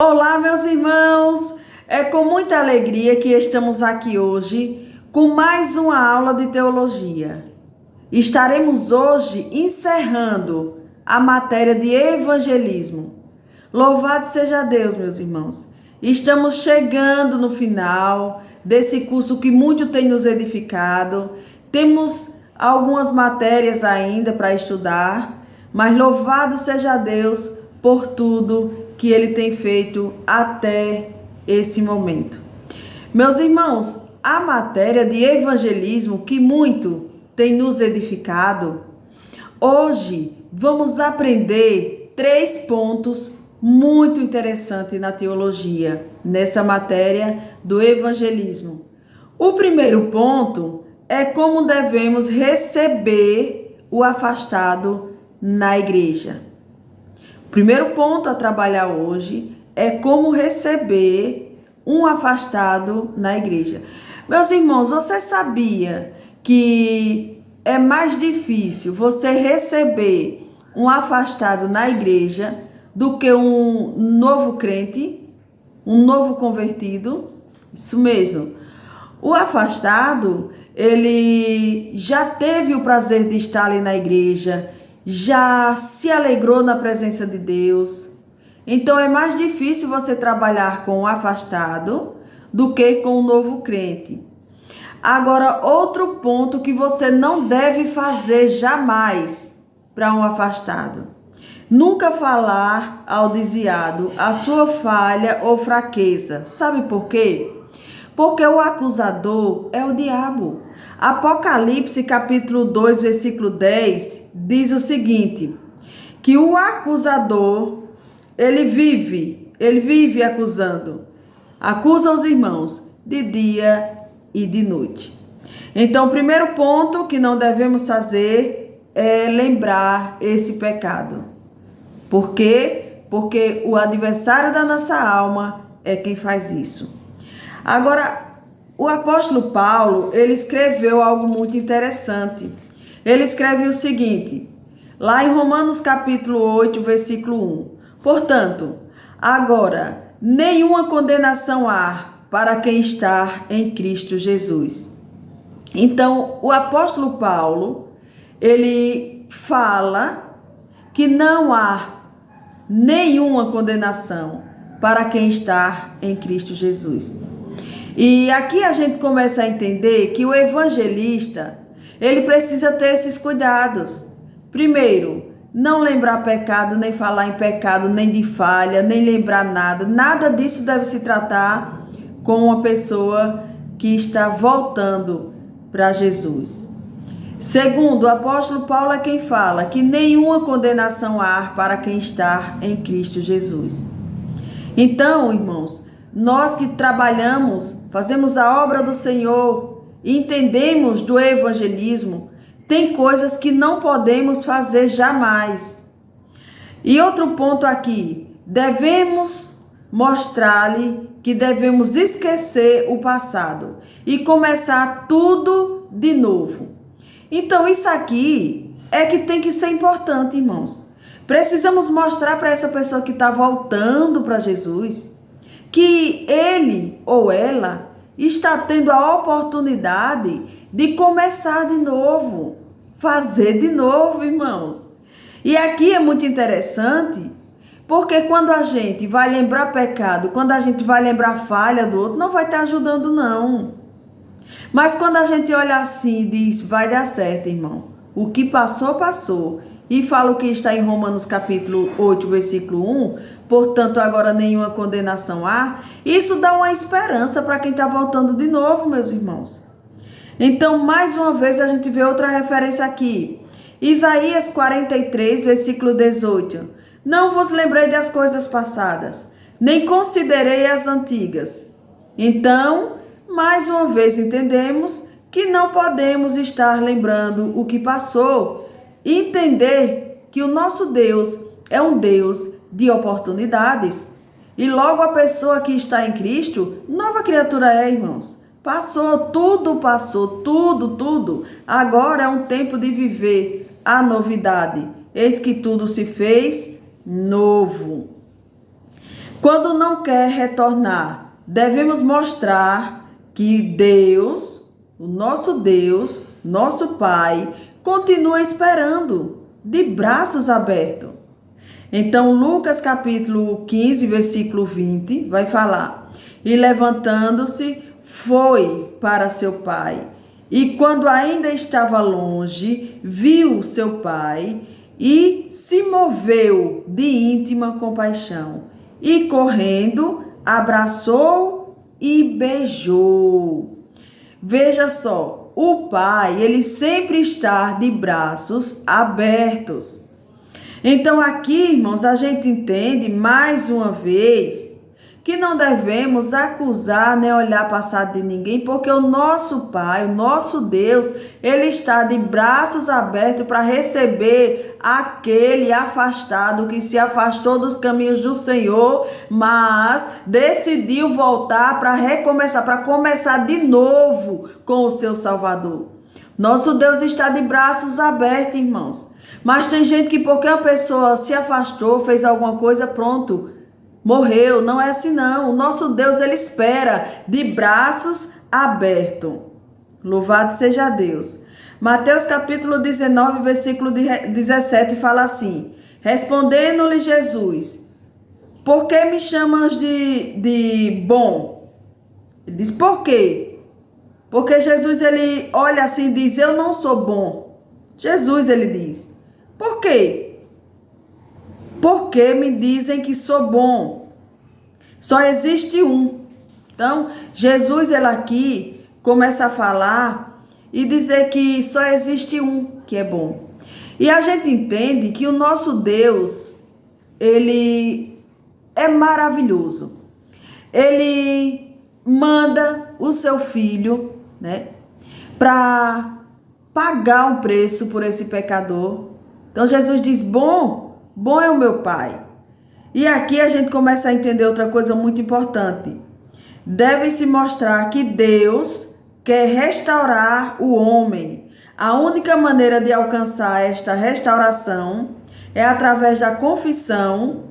Olá, meus irmãos! É com muita alegria que estamos aqui hoje com mais uma aula de teologia. Estaremos hoje encerrando a matéria de evangelismo. Louvado seja Deus, meus irmãos! Estamos chegando no final desse curso que muito tem nos edificado. Temos algumas matérias ainda para estudar, mas louvado seja Deus por tudo que Ele tem feito até esse momento. Meus irmãos, a matéria de evangelismo que muito tem nos edificado, hoje vamos aprender 3 pontos muito interessantes na teologia, nessa matéria do evangelismo. O primeiro ponto é como devemos receber o afastado na igreja. O primeiro ponto a trabalhar hoje é como receber um afastado na igreja. Meus irmãos, você sabia que é mais difícil você receber um afastado na igreja do que um novo crente, um novo convertido? Isso mesmo. O afastado, ele já teve o prazer de estar ali na igreja, já se alegrou na presença de Deus. Então é mais difícil você trabalhar com o afastado do que com o novo crente. Agora, outro ponto que você não deve fazer jamais para um afastado: nunca falar ao desviado a sua falha ou fraqueza. Sabe por quê? Porque o acusador é o diabo. Apocalipse capítulo 2, versículo 10, diz o seguinte, que o acusador, ele vive acusando. Acusa os irmãos de dia e de noite. Então, o primeiro ponto que não devemos fazer é lembrar esse pecado. Por quê? Porque o adversário da nossa alma é quem faz isso. Agora, o apóstolo Paulo, ele escreveu algo muito interessante. Ele escreve o seguinte, lá em Romanos capítulo 8, versículo 1. Portanto, agora, nenhuma condenação há para quem está em Cristo Jesus. Então, o apóstolo Paulo, ele fala que não há nenhuma condenação para quem está em Cristo Jesus. E aqui a gente começa a entender que o evangelista, ele precisa ter esses cuidados. Primeiro, não lembrar pecado, nem falar em pecado, nem de falha, nem lembrar nada. Nada disso deve se tratar com uma pessoa que está voltando para Jesus. Segundo, o apóstolo Paulo é quem fala que nenhuma condenação há para quem está em Cristo Jesus. Então, irmãos, nós que trabalhamos, fazemos a obra do Senhor, entendemos do evangelismo, tem coisas que não podemos fazer jamais. E outro ponto aqui, devemos mostrar-lhe que devemos esquecer o passado e começar tudo de novo. Então isso aqui é que tem que ser importante, irmãos. Precisamos mostrar para essa pessoa que está voltando para Jesus que ele ou ela está tendo a oportunidade de começar de novo, fazer de novo, irmãos. E aqui é muito interessante, porque quando a gente vai lembrar pecado, quando a gente vai lembrar falha do outro, não vai estar ajudando não. Mas quando a gente olha assim e diz, vai dar certo, irmão, o que passou, passou. E fala o que está em Romanos capítulo 8, versículo 1, portanto agora nenhuma condenação há. Isso dá uma esperança para quem está voltando de novo, meus irmãos. Então, mais uma vez, a gente vê outra referência aqui. Isaías 43, versículo 18. Não vos lembrei das coisas passadas, nem considerei as antigas. Então, mais uma vez entendemos que não podemos estar lembrando o que passou. Entender que o nosso Deus é um Deus de oportunidades. E logo a pessoa que está em Cristo, nova criatura é, irmãos. Passou, tudo. Agora é um tempo de viver a novidade. Eis que tudo se fez novo. Quando não quer retornar, devemos mostrar que Deus, o nosso Deus, nosso Pai, continua esperando, de braços abertos. Então, Lucas capítulo 15, versículo 20, vai falar: e levantando-se, foi para seu pai. E quando ainda estava longe, viu seu pai e se moveu de íntima compaixão. E correndo, abraçou e beijou. Veja só, o pai, ele sempre está de braços abertos. Então aqui, irmãos, a gente entende mais uma vez que não devemos acusar nem olhar passado de ninguém, porque o nosso Pai, o nosso Deus, ele está de braços abertos para receber aquele afastado que se afastou dos caminhos do Senhor, mas decidiu voltar para recomeçar, para começar de novo com o seu Salvador. Nosso Deus está de braços abertos, irmãos. Mas tem gente que porque a pessoa se afastou, fez alguma coisa, pronto, morreu. Não é assim não. O nosso Deus, ele espera de braços abertos. Louvado seja Deus. Mateus capítulo 19, versículo 17 fala assim: respondendo-lhe Jesus: por que me chamas de bom? Ele diz: por quê? Porque Jesus, ele olha assim e diz: eu não sou bom. Jesus, ele diz: por quê? Porque me dizem que sou bom. Só existe um. Então, Jesus, ele aqui começa a falar e dizer que só existe um que é bom. E a gente entende que o nosso Deus, ele é maravilhoso. Ele manda o seu filho, né, para pagar o preço por esse pecador. Então Jesus diz: bom é o meu Pai. E aqui a gente começa a entender outra coisa muito importante. Deve-se mostrar que Deus quer restaurar o homem. A única maneira de alcançar esta restauração é através da confissão.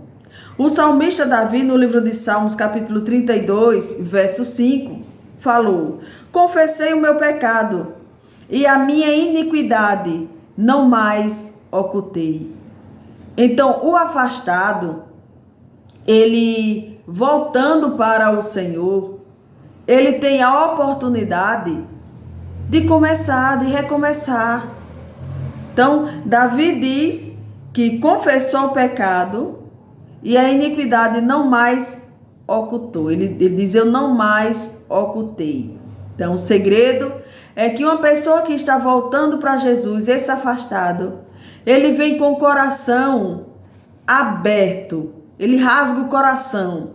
O salmista Davi, no livro de Salmos, capítulo 32, verso 5, falou: confessei o meu pecado e a minha iniquidade não mais ocultei. Então, o afastado, ele voltando para o Senhor, ele tem a oportunidade de começar, de recomeçar. Então, Davi diz que confessou o pecado e a iniquidade não mais ocultou. Ele diz: eu não mais ocultei. Então, o segredo é que uma pessoa que está voltando para Jesus, esse afastado, ele vem com o coração aberto, ele rasga o coração,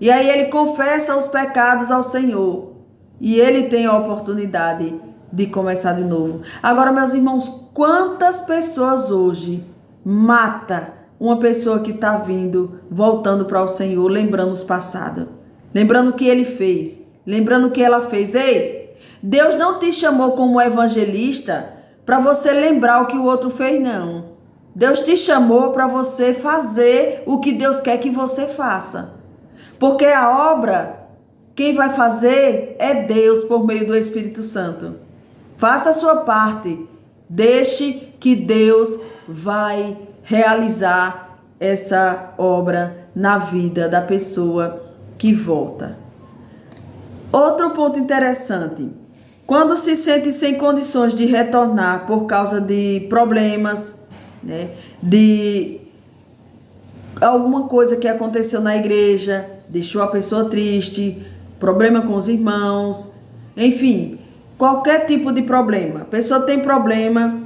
e aí ele confessa os pecados ao Senhor, e ele tem a oportunidade de começar de novo. Agora, meus irmãos, quantas pessoas hoje mata uma pessoa que está vindo, voltando para o Senhor, lembrando os passados, lembrando o que ele fez, lembrando o que ela fez. Ei, Deus não te chamou como evangelista para você lembrar o que o outro fez, não. Deus te chamou para você fazer o que Deus quer que você faça. Porque a obra, quem vai fazer é Deus por meio do Espírito Santo. Faça a sua parte. Deixe que Deus vai realizar essa obra na vida da pessoa que volta. Outro ponto interessante. Quando se sente sem condições de retornar por causa de problemas, né, de alguma coisa que aconteceu na igreja, deixou a pessoa triste, problema com os irmãos, enfim, qualquer tipo de problema. A pessoa tem problema,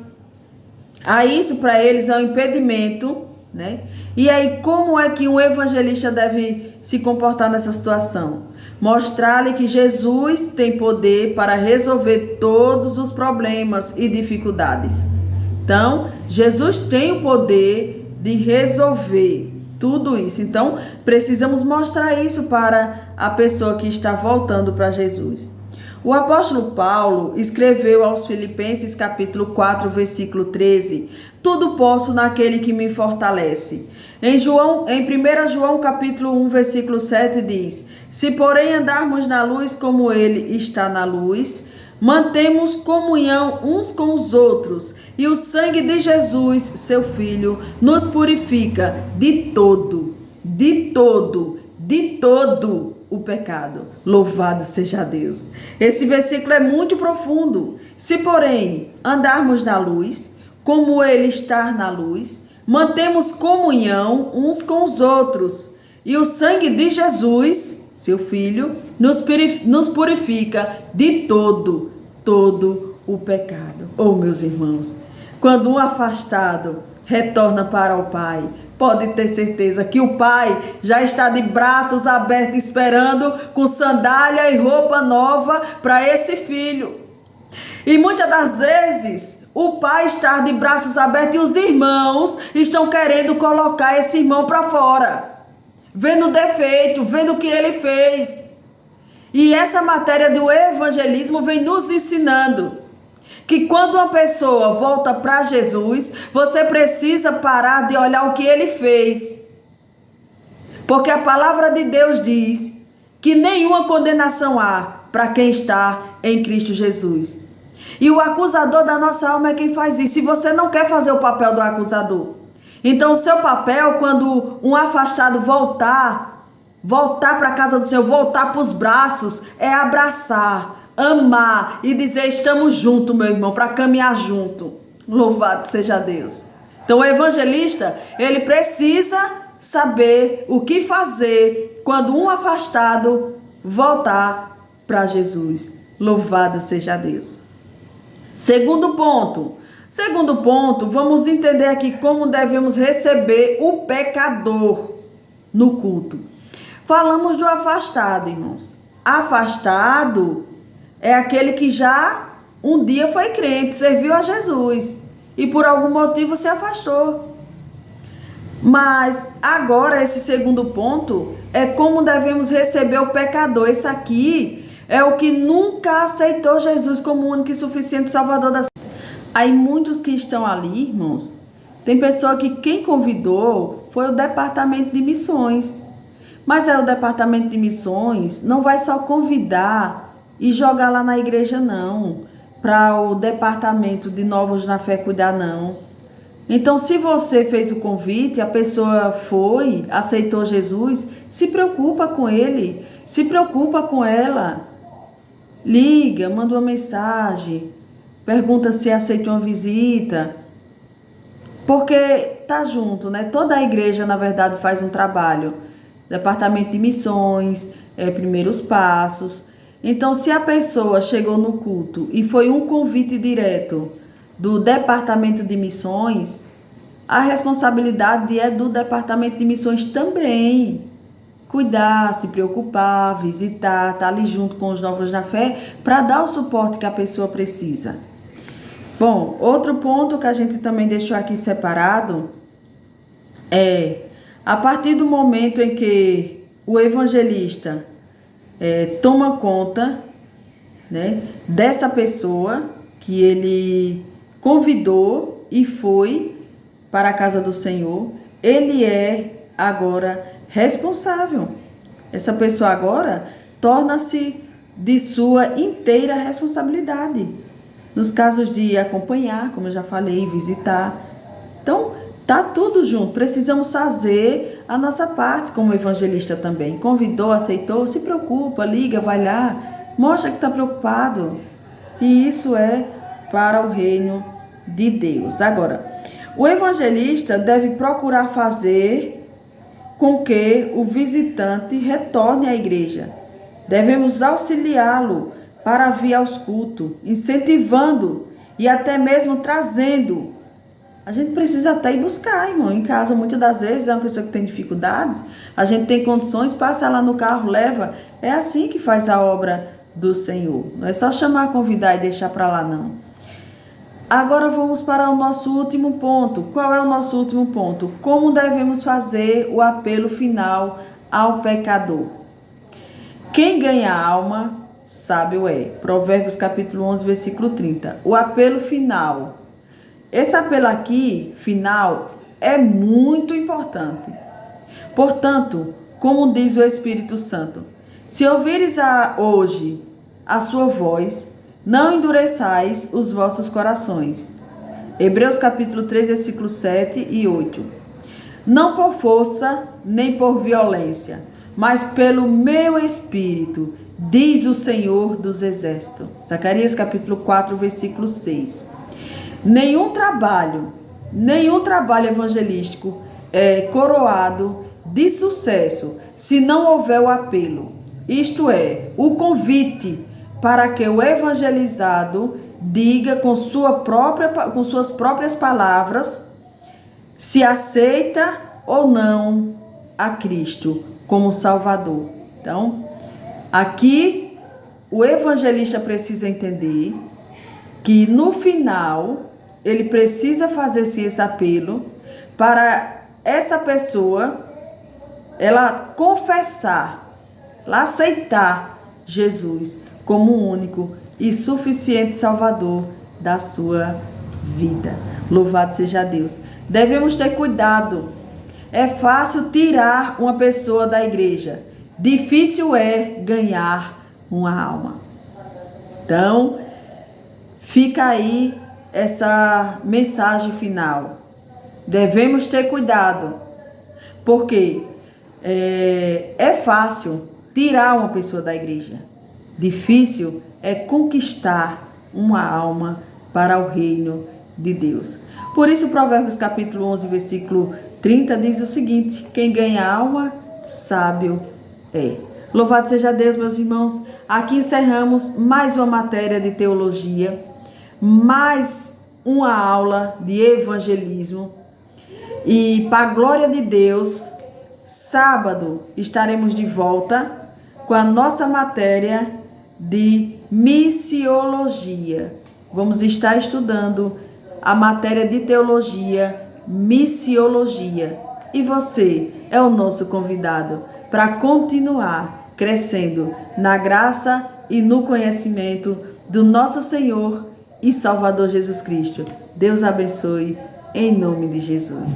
aí isso para eles é um impedimento, né? E aí como é que um evangelista deve se comportar nessa situação? Mostrar-lhe que Jesus tem poder para resolver todos os problemas e dificuldades. Então, Jesus tem o poder de resolver tudo isso. Então, precisamos mostrar isso para a pessoa que está voltando para Jesus. O apóstolo Paulo escreveu aos Filipenses capítulo 4, versículo 13: tudo posso naquele que me fortalece. Em 1 João capítulo 1, versículo 7 diz: se porém andarmos na luz como ele está na luz, mantemos comunhão uns com os outros, e o sangue de Jesus, seu Filho, nos purifica de todo o pecado. Louvado seja Deus. Esse versículo é muito profundo. Se porém andarmos na luz, como ele está na luz, mantemos comunhão uns com os outros, e o sangue de Jesus, seu Filho, nos purifica de todo o pecado. Oh, meus irmãos, quando um afastado retorna para o Pai, pode ter certeza que o Pai já está de braços abertos esperando com sandália e roupa nova para esse filho. E muitas das vezes o pai está de braços abertos e os irmãos estão querendo colocar esse irmão para fora, vendo o defeito, vendo o que ele fez. E essa matéria do evangelismo vem nos ensinando que quando uma pessoa volta para Jesus, você precisa parar de olhar o que ele fez. Porque a palavra de Deus diz que nenhuma condenação há para quem está em Cristo Jesus. E o acusador da nossa alma é quem faz isso. Se você não quer fazer o papel do acusador, então o seu papel, quando um afastado voltar para a casa do Senhor, voltar para os braços, é abraçar, amar e dizer: estamos juntos, meu irmão, para caminhar junto. Louvado seja Deus. Então o evangelista, ele precisa saber o que fazer quando um afastado voltar para Jesus. Louvado seja Deus. Segundo ponto, vamos entender aqui como devemos receber o pecador no culto. Falamos do afastado, irmãos. Afastado é aquele que já um dia foi crente, serviu a Jesus e por algum motivo se afastou. Mas agora esse segundo ponto é como devemos receber o pecador. Esse aqui é o que nunca aceitou Jesus como o único e suficiente Salvador das vidas. Aí muitos que estão ali, irmãos, tem pessoa que quem convidou foi o departamento de missões. Mas o departamento de missões não vai só convidar e jogar lá na igreja, não. Para o departamento de novos na fé cuidar, não. Então, se você fez o convite, a pessoa foi, aceitou Jesus, se preocupa com ele, se preocupa com ela. Liga, manda uma mensagem, pergunta se aceita uma visita, porque tá junto, né? Toda a igreja, na verdade, faz um trabalho. Departamento de missões, primeiros passos. Então, se a pessoa chegou no culto e foi um convite direto do departamento de missões, a responsabilidade é do departamento de missões também. Cuidar, se preocupar, visitar, estar ali junto com os novos na fé para dar o suporte que a pessoa precisa. Bom, outro ponto que a gente também deixou aqui separado é a partir do momento em que o evangelista toma conta, né, dessa pessoa que ele convidou e foi para a casa do Senhor, ele é agora responsável. Essa pessoa agora torna-se de sua inteira responsabilidade. Nos casos de acompanhar, como eu já falei, visitar. Então, tá tudo junto. Precisamos fazer a nossa parte como evangelista também. Convidou, aceitou, se preocupa, liga, vai lá, mostra que está preocupado. E isso é para o reino de Deus. Agora, o evangelista deve procurar fazer com que o visitante retorne à igreja. Devemos auxiliá-lo para vir aos cultos, incentivando e até mesmo trazendo. A gente precisa até ir buscar, irmão, em casa. Muitas das vezes é uma pessoa que tem dificuldades, a gente tem condições, passa lá no carro, leva. É assim que faz a obra do Senhor. Não é só chamar, convidar e deixar para lá, não. Agora vamos para o nosso último ponto. Qual é o nosso último ponto? Como devemos fazer o apelo final ao pecador? Quem ganha a alma, sábio é. Provérbios capítulo 11, versículo 30. O apelo final. Esse apelo aqui, final, é muito importante. Portanto, como diz o Espírito Santo, se ouvires hoje a sua voz, não endureçais os vossos corações. Hebreus capítulo 3, versículos 7 e 8. Não por força, nem por violência, mas pelo meu Espírito, diz o Senhor dos Exércitos. Zacarias capítulo 4, versículo 6. Nenhum trabalho evangelístico é coroado de sucesso se não houver o apelo, isto é, o convite para que o evangelizado diga com suas próprias palavras se aceita ou não a Cristo como Salvador. Então, aqui o evangelista precisa entender que no final ele precisa fazer esse apelo para essa pessoa ela confessar, ela aceitar Jesus como o único e suficiente Salvador da sua vida. Louvado seja Deus. Devemos ter cuidado. É fácil tirar uma pessoa da igreja. Difícil é ganhar uma alma. Então, fica aí essa mensagem final. Devemos ter cuidado. Porque é fácil tirar uma pessoa da igreja. Difícil é conquistar uma alma para o reino de Deus. Por isso, Provérbios capítulo 11, versículo 30 diz o seguinte: quem ganha alma, sábio é. Louvado seja Deus, meus irmãos. Aqui encerramos mais uma matéria de teologia, mais uma aula de evangelismo. E para a glória de Deus, sábado estaremos de volta com a nossa matéria de missiologia. Vamos estar estudando a matéria de teologia, missiologia. E você é o nosso convidado para continuar crescendo na graça e no conhecimento do nosso Senhor e Salvador Jesus Cristo. Deus abençoe em nome de Jesus.